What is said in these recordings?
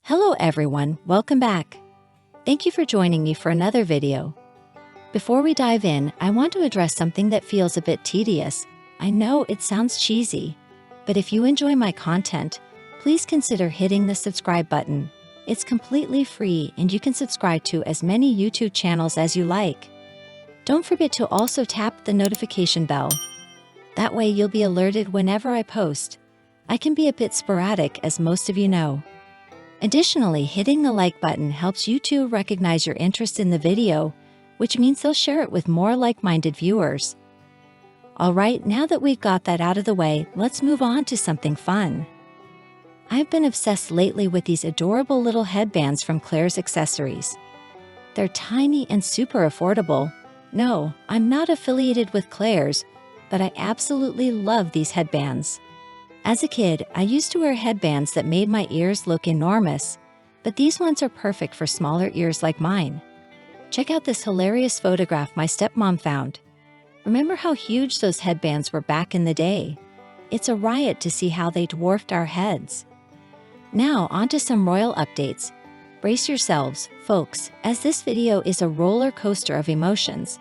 Hello everyone, welcome back. Thank you for joining me for another video. Before we dive in, I want to address something that feels a bit tedious. I know it sounds cheesy, but if you enjoy my content, please consider hitting the subscribe button. It's completely free and you can subscribe to as many YouTube channels as you like. Don't forget to also tap the notification bell. That way you'll be alerted whenever I post. I can be a bit sporadic, as most of you know. Additionally, hitting the like button helps YouTube recognize your interest in the video, which means they'll share it with more like-minded viewers. Alright, now that we've got that out of the way, let's move on to something fun. I've been obsessed lately with these adorable little headbands from Claire's Accessories. They're tiny and super affordable. No, I'm not affiliated with Claire's, but I absolutely love these headbands. As a kid, I used to wear headbands that made my ears look enormous, but these ones are perfect for smaller ears like mine. Check out this hilarious photograph my stepmom found. Remember how huge those headbands were back in the day? It's a riot to see how they dwarfed our heads. Now, onto some royal updates. Brace yourselves, folks, as this video is a roller coaster of emotions.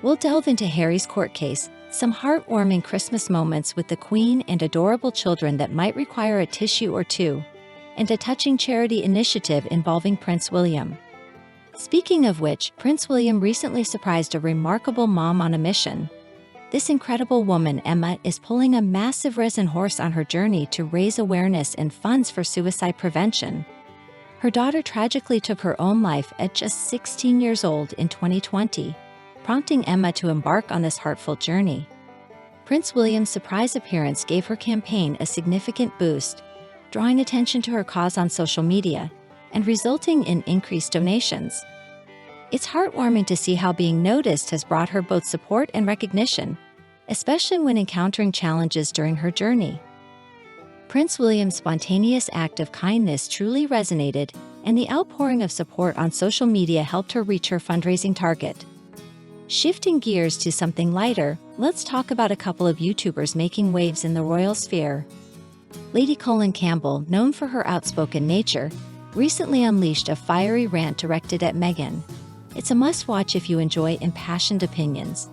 We'll delve into Harry's court case, some heartwarming Christmas moments with the Queen and adorable children that might require a tissue or two, and a touching charity initiative involving Prince William. Speaking of which, Prince William recently surprised a remarkable mom on a mission. This incredible woman, Emma, is pulling a massive resin horse on her journey to raise awareness and funds for suicide prevention. Her daughter tragically took her own life at just 16 years old in 2020. Prompting Emma to embark on this heartfelt journey. Prince William's surprise appearance gave her campaign a significant boost, drawing attention to her cause on social media and resulting in increased donations. It's heartwarming to see how being noticed has brought her both support and recognition, especially when encountering challenges during her journey. Prince William's spontaneous act of kindness truly resonated, and the outpouring of support on social media helped her reach her fundraising target. Shifting gears to something lighter, let's talk about a couple of YouTubers making waves in the royal sphere. Lady Colin Campbell, known for her outspoken nature, recently unleashed a fiery rant directed at Meghan. It's a must-watch if you enjoy impassioned opinions.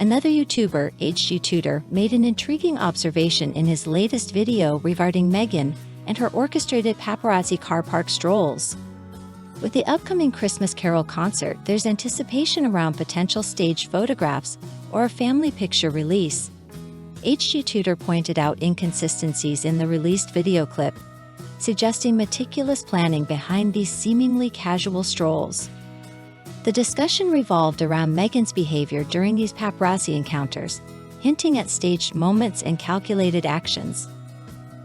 Another YouTuber, HG Tutor, made an intriguing observation in his latest video regarding Meghan and her orchestrated paparazzi car park strolls. With the upcoming Christmas Carol concert, there's anticipation around potential staged photographs or a family picture release. HG Tutor pointed out inconsistencies in the released video clip, suggesting meticulous planning behind these seemingly casual strolls. The discussion revolved around Meghan's behavior during these paparazzi encounters, hinting at staged moments and calculated actions.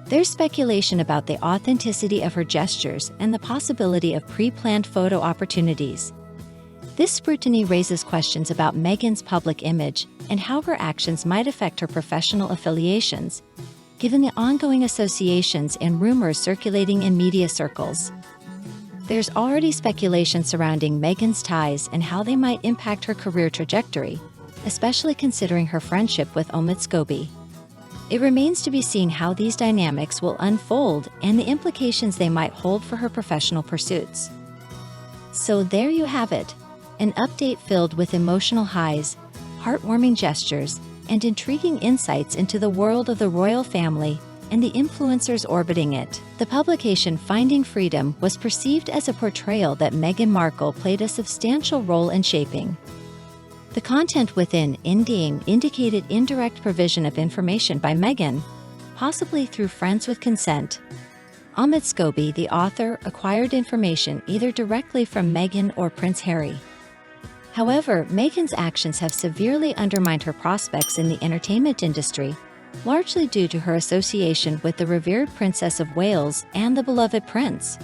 There's speculation about the authenticity of her gestures and the possibility of pre-planned photo opportunities. This scrutiny raises questions about Meghan's public image and how her actions might affect her professional affiliations, given the ongoing associations and rumors circulating in media circles. There's already speculation surrounding Meghan's ties and how they might impact her career trajectory, especially considering her friendship with Omid Scobie. It remains to be seen how these dynamics will unfold and the implications they might hold for her professional pursuits. So there you have it, an update filled with emotional highs, heartwarming gestures, and intriguing insights into the world of the royal family and the influencers orbiting it. The publication Finding Freedom was perceived as a portrayal that Meghan Markle played a substantial role in shaping. The content within in-game indicated indirect provision of information by Meghan, possibly through friends with consent. Omid Scobie, the author, acquired information either directly from Meghan or Prince Harry. However, Meghan's actions have severely undermined her prospects in the entertainment industry, largely due to her association with the revered Princess of Wales and the beloved Prince.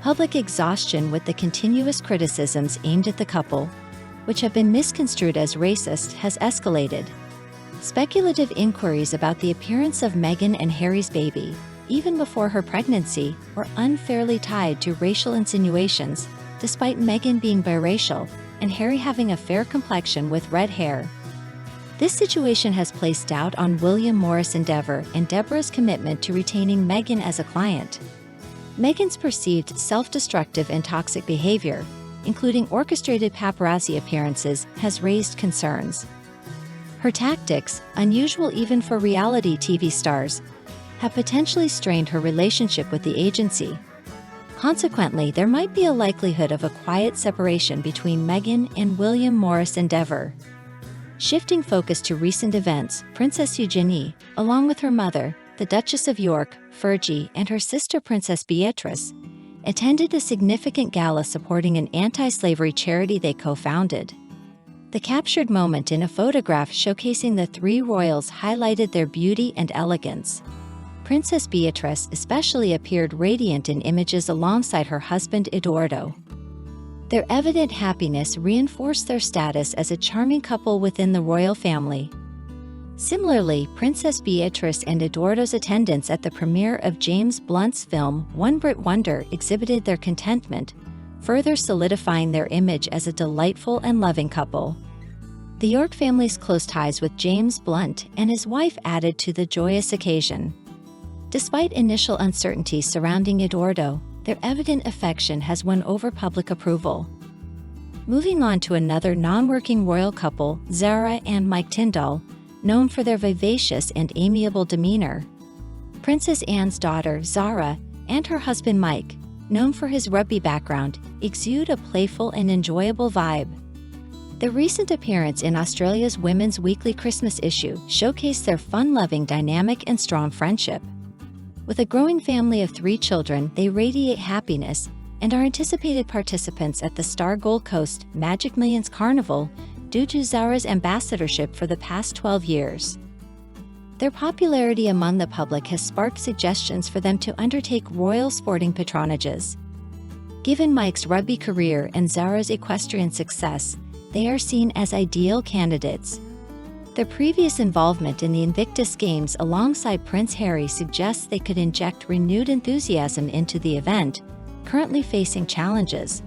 Public exhaustion with the continuous criticisms aimed at the couple, which have been misconstrued as racist, has escalated. Speculative inquiries about the appearance of Meghan and Harry's baby, even before her pregnancy, were unfairly tied to racial insinuations, despite Meghan being biracial and Harry having a fair complexion with red hair. This situation has placed doubt on William Morris' endeavor and Deborah's commitment to retaining Meghan as a client. Meghan's perceived self-destructive and toxic behavior, including orchestrated paparazzi appearances, has raised concerns. Her tactics, unusual even for reality TV stars, have potentially strained her relationship with the agency. Consequently, there might be a likelihood of a quiet separation between Meghan and William Morris Endeavour. Shifting focus to recent events, Princess Eugenie, along with her mother, the Duchess of York, Fergie, and her sister Princess Beatrice, attended a significant gala supporting an anti-slavery charity they co-founded. The captured moment in a photograph showcasing the three royals highlighted their beauty and elegance. Princess Beatrice especially appeared radiant in images alongside her husband Edoardo. Their evident happiness reinforced their status as a charming couple within the royal family. Similarly, Princess Beatrice and Edoardo's attendance at the premiere of James Blunt's film One Brit Wonder exhibited their contentment, further solidifying their image as a delightful and loving couple. The York family's close ties with James Blunt and his wife added to the joyous occasion. Despite initial uncertainties surrounding Edoardo, their evident affection has won over public approval. Moving on to another non-working royal couple, Zara and Mike Tyndall, known for their vivacious and amiable demeanor. Princess Anne's daughter, Zara, and her husband Mike, known for his rugby background, exude a playful and enjoyable vibe. Their recent appearance in Australia's Women's Weekly Christmas issue showcased their fun-loving dynamic and strong friendship. With a growing family of 3 children, they radiate happiness and are anticipated participants at the Star Gold Coast Magic Millions Carnival due to Zara's ambassadorship for the past 12 years. Their popularity among the public has sparked suggestions for them to undertake royal sporting patronages. Given Mike's rugby career and Zara's equestrian success, they are seen as ideal candidates. Their previous involvement in the Invictus Games alongside Prince Harry suggests they could inject renewed enthusiasm into the event, currently facing challenges.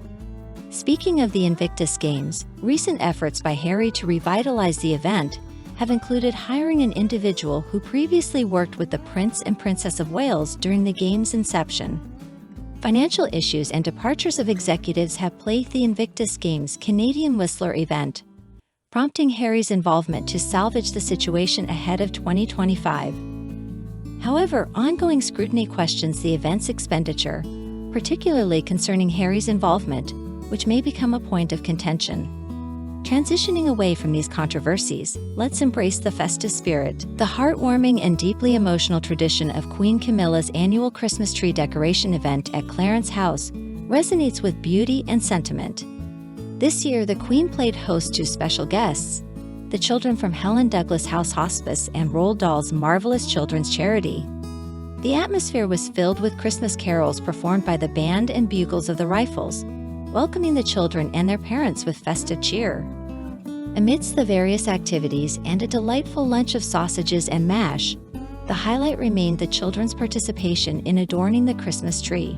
Speaking of the Invictus Games, recent efforts by Harry to revitalize the event have included hiring an individual who previously worked with the Prince and Princess of Wales during the game's inception. Financial issues and departures of executives have plagued the Invictus Games Canadian Whistler event, prompting Harry's involvement to salvage the situation ahead of 2025. However, ongoing scrutiny questions the event's expenditure, particularly concerning Harry's involvement, which may become a point of contention. Transitioning away from these controversies, let's embrace the festive spirit. The heartwarming and deeply emotional tradition of Queen Camilla's annual Christmas tree decoration event at Clarence House resonates with beauty and sentiment. This year, the Queen played host to special guests, the children from Helen Douglas House Hospice and Roald Dahl's Marvelous Children's Charity. The atmosphere was filled with Christmas carols performed by the band and bugles of the Rifles, welcoming the children and their parents with festive cheer. Amidst the various activities and a delightful lunch of sausages and mash, the highlight remained the children's participation in adorning the Christmas tree.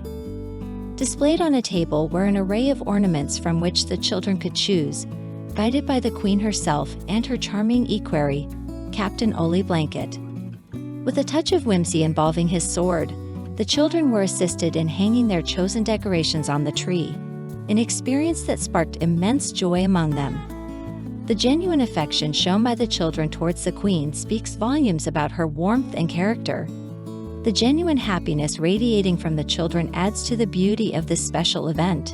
Displayed on a table were an array of ornaments from which the children could choose, guided by the Queen herself and her charming equerry, Captain Oli Blanket. With a touch of whimsy involving his sword, the children were assisted in hanging their chosen decorations on the tree, an experience that sparked immense joy among them. The genuine affection shown by the children towards the Queen speaks volumes about her warmth and character. The genuine happiness radiating from the children adds to the beauty of this special event.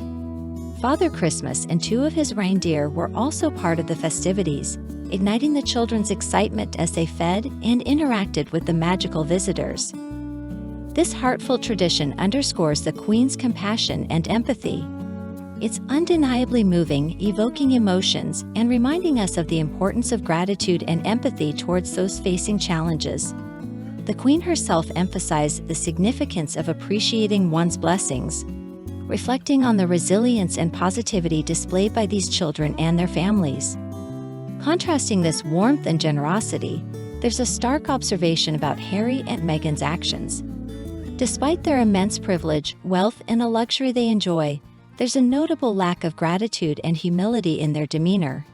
Father Christmas and 2 of his reindeer were also part of the festivities, igniting the children's excitement as they fed and interacted with the magical visitors. This heartfelt tradition underscores the Queen's compassion and empathy. It's undeniably moving, evoking emotions, and reminding us of the importance of gratitude and empathy towards those facing challenges. The Queen herself emphasized the significance of appreciating one's blessings, reflecting on the resilience and positivity displayed by these children and their families. Contrasting this warmth and generosity, there's a stark observation about Harry and Meghan's actions. Despite their immense privilege, wealth, and the luxury they enjoy, there's a notable lack of gratitude and humility in their demeanor.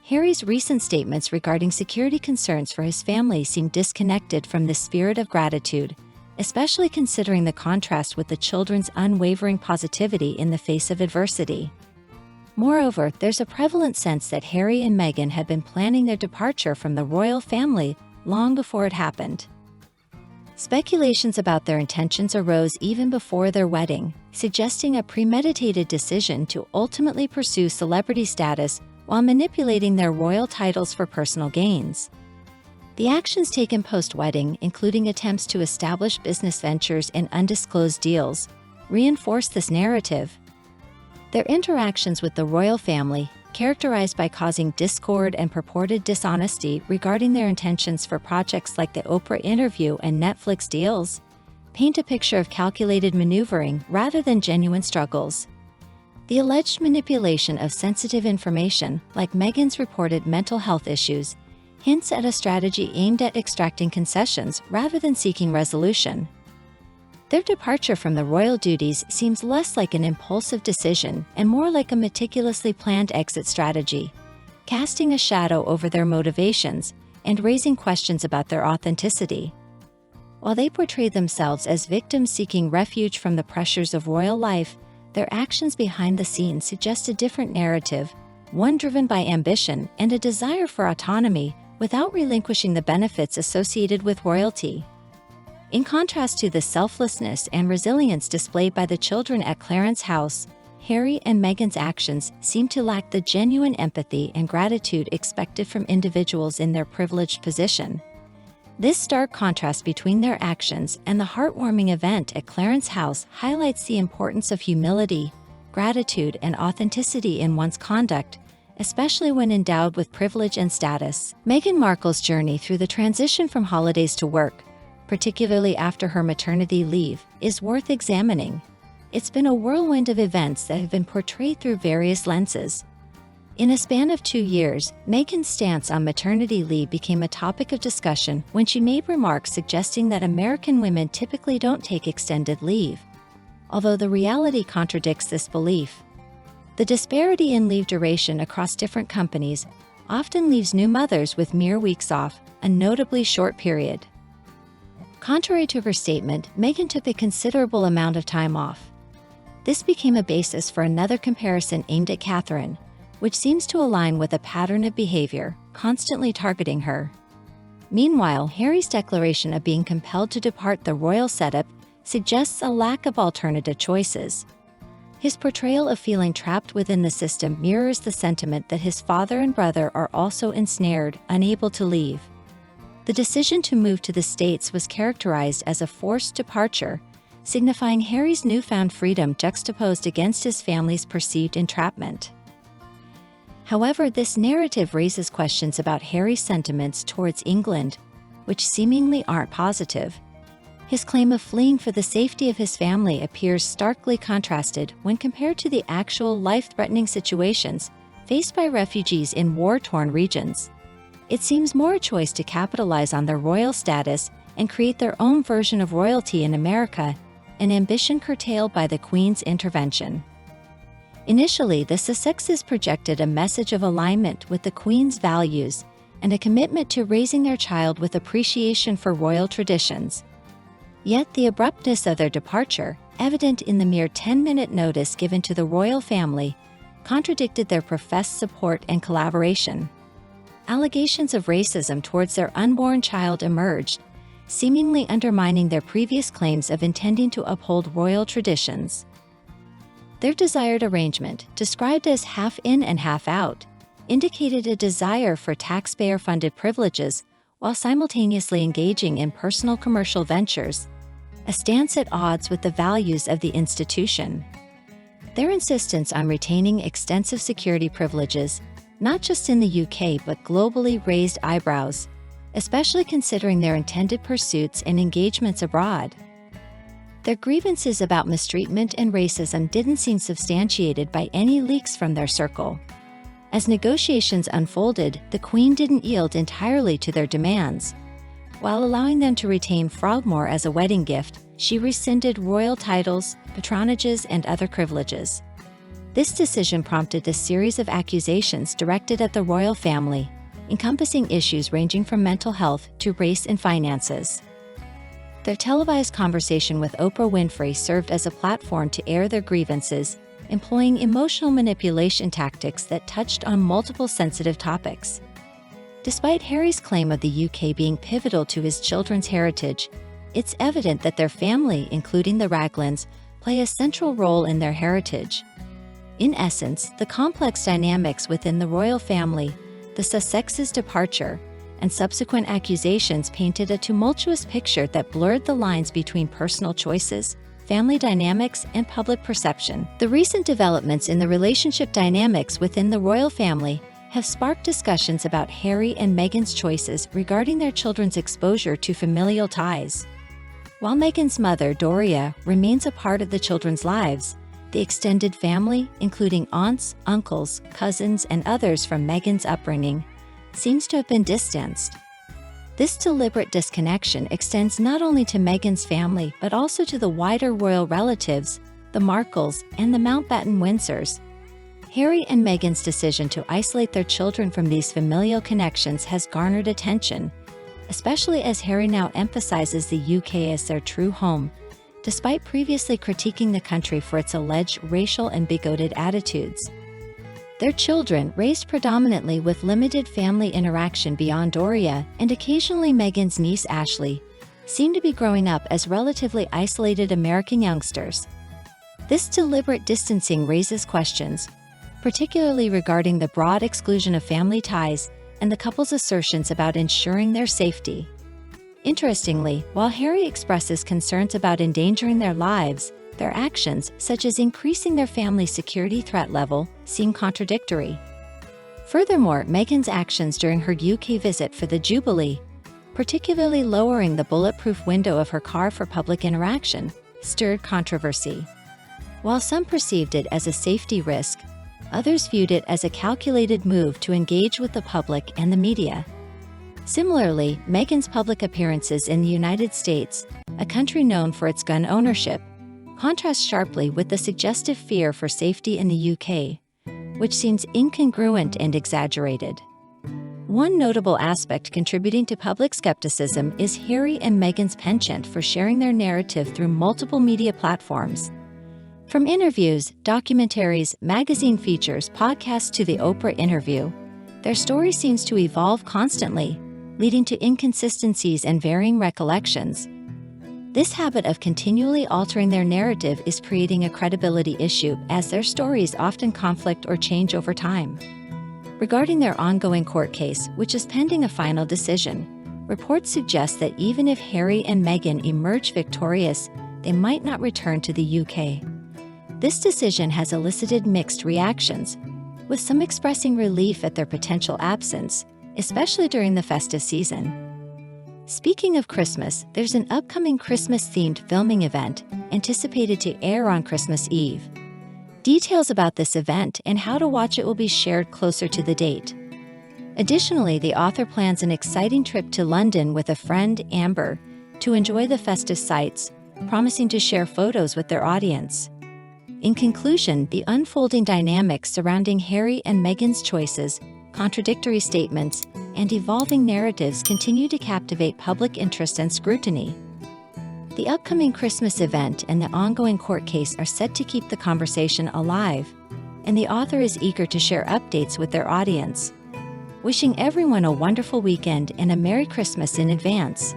Harry's recent statements regarding security concerns for his family seem disconnected from the spirit of gratitude, especially considering the contrast with the children's unwavering positivity in the face of adversity. Moreover, there's a prevalent sense that Harry and Meghan had been planning their departure from the royal family long before it happened. Speculations about their intentions arose even before their wedding, suggesting a premeditated decision to ultimately pursue celebrity status while manipulating their royal titles for personal gains. The actions taken post-wedding, including attempts to establish business ventures and undisclosed deals, reinforce this narrative. Their interactions with the royal family, characterized by causing discord and purported dishonesty regarding their intentions for projects like the Oprah interview and Netflix deals, paint a picture of calculated maneuvering rather than genuine struggles. The alleged manipulation of sensitive information, like Meghan's reported mental health issues, hints at a strategy aimed at extracting concessions rather than seeking resolution. Their departure from the royal duties seems less like an impulsive decision and more like a meticulously planned exit strategy, casting a shadow over their motivations and raising questions about their authenticity. While they portray themselves as victims seeking refuge from the pressures of royal life, their actions behind the scenes suggest a different narrative, one driven by ambition and a desire for autonomy without relinquishing the benefits associated with royalty. In contrast to the selflessness and resilience displayed by the children at Clarence House, Harry and Meghan's actions seem to lack the genuine empathy and gratitude expected from individuals in their privileged position. This stark contrast between their actions and the heartwarming event at Clarence House highlights the importance of humility, gratitude, and authenticity in one's conduct, especially when endowed with privilege and status. Meghan Markle's journey through the transition from holidays to work, particularly after her maternity leave, is worth examining. It's been a whirlwind of events that have been portrayed through various lenses. In a span of 2 years, Meghan's stance on maternity leave became a topic of discussion when she made remarks suggesting that American women typically don't take extended leave, although the reality contradicts this belief. The disparity in leave duration across different companies often leaves new mothers with mere weeks off, a notably short period. Contrary to her statement, Meghan took a considerable amount of time off. This became a basis for another comparison aimed at Catherine, which seems to align with a pattern of behavior, constantly targeting her. Meanwhile, Harry's declaration of being compelled to depart the royal setup suggests a lack of alternative choices. His portrayal of feeling trapped within the system mirrors the sentiment that his father and brother are also ensnared, unable to leave. The decision to move to the States was characterized as a forced departure, signifying Harry's newfound freedom juxtaposed against his family's perceived entrapment. However, this narrative raises questions about Harry's sentiments towards England, which seemingly aren't positive. His claim of fleeing for the safety of his family appears starkly contrasted when compared to the actual life-threatening situations faced by refugees in war-torn regions. It seems more a choice to capitalize on their royal status and create their own version of royalty in America, an ambition curtailed by the Queen's intervention. Initially, the Sussexes projected a message of alignment with the Queen's values and a commitment to raising their child with appreciation for royal traditions. Yet the abruptness of their departure, evident in the mere 10-minute notice given to the royal family, contradicted their professed support and collaboration. Allegations of racism towards their unborn child emerged, seemingly undermining their previous claims of intending to uphold royal traditions. Their desired arrangement, described as half in and half out, indicated a desire for taxpayer-funded privileges while simultaneously engaging in personal commercial ventures, a stance at odds with the values of the institution. Their insistence on retaining extensive security privileges, not just in the UK but globally, raised eyebrows, especially considering their intended pursuits and engagements abroad. Their grievances about mistreatment and racism didn't seem substantiated by any leaks from their circle. As negotiations unfolded, the Queen didn't yield entirely to their demands. While allowing them to retain Frogmore as a wedding gift, she rescinded royal titles, patronages, and other privileges. This decision prompted a series of accusations directed at the royal family, encompassing issues ranging from mental health to race and finances. Their televised conversation with Oprah Winfrey served as a platform to air their grievances, employing emotional manipulation tactics that touched on multiple sensitive topics. Despite Harry's claim of the UK being pivotal to his children's heritage, it's evident that their family, including the Raglins, play a central role in their heritage. In essence, the complex dynamics within the royal family, the Sussexes' departure, and subsequent accusations painted a tumultuous picture that blurred the lines between personal choices, family dynamics, and public perception. The recent developments in the relationship dynamics within the royal family have sparked discussions about Harry and Meghan's choices regarding their children's exposure to familial ties. While Meghan's mother, Doria, remains a part of the children's lives, the extended family, including aunts, uncles, cousins, and others from Meghan's upbringing, seems to have been distanced. This deliberate disconnection extends not only to Meghan's family but also to the wider royal relatives, the Markles, and the Mountbatten Windsors. Harry and Meghan's decision to isolate their children from these familial connections has garnered attention, especially as Harry now emphasizes the UK as their true home, despite previously critiquing the country for its alleged racial and bigoted attitudes. Their children, raised predominantly with limited family interaction beyond Doria and occasionally Meghan's niece Ashley, seem to be growing up as relatively isolated American youngsters. This deliberate distancing raises questions, particularly regarding the broad exclusion of family ties and the couple's assertions about ensuring their safety. Interestingly, while Harry expresses concerns about endangering their lives, their actions, such as increasing their family's security threat level, seem contradictory. Furthermore, Meghan's actions during her UK visit for the Jubilee, particularly lowering the bulletproof window of her car for public interaction, stirred controversy. While some perceived it as a safety risk, others viewed it as a calculated move to engage with the public and the media. Similarly, Meghan's public appearances in the United States, a country known for its gun ownership, contrast sharply with the suggestive fear for safety in the UK, which seems incongruent and exaggerated. One notable aspect contributing to public skepticism is Harry and Meghan's penchant for sharing their narrative through multiple media platforms. From interviews, documentaries, magazine features, podcasts to the Oprah interview, their story seems to evolve constantly, leading to inconsistencies and varying recollections. This habit of continually altering their narrative is creating a credibility issue, as their stories often conflict or change over time. Regarding their ongoing court case, which is pending a final decision, reports suggest that even if Harry and Meghan emerge victorious, they might not return to the UK. This decision has elicited mixed reactions, with some expressing relief at their potential absence, especially during the festive season. Speaking of Christmas, there's an upcoming Christmas-themed filming event anticipated to air on Christmas Eve. Details about this event and how to watch it will be shared closer to the date. Additionally, the author plans an exciting trip to London with a friend, Amber, to enjoy the festive sights, promising to share photos with their audience. In conclusion, the unfolding dynamics surrounding Harry and Meghan's choices, contradictory statements, and evolving narratives continue to captivate public interest and scrutiny. The upcoming Christmas event and the ongoing court case are set to keep the conversation alive, and the author is eager to share updates with their audience. Wishing everyone a wonderful weekend and a Merry Christmas in advance.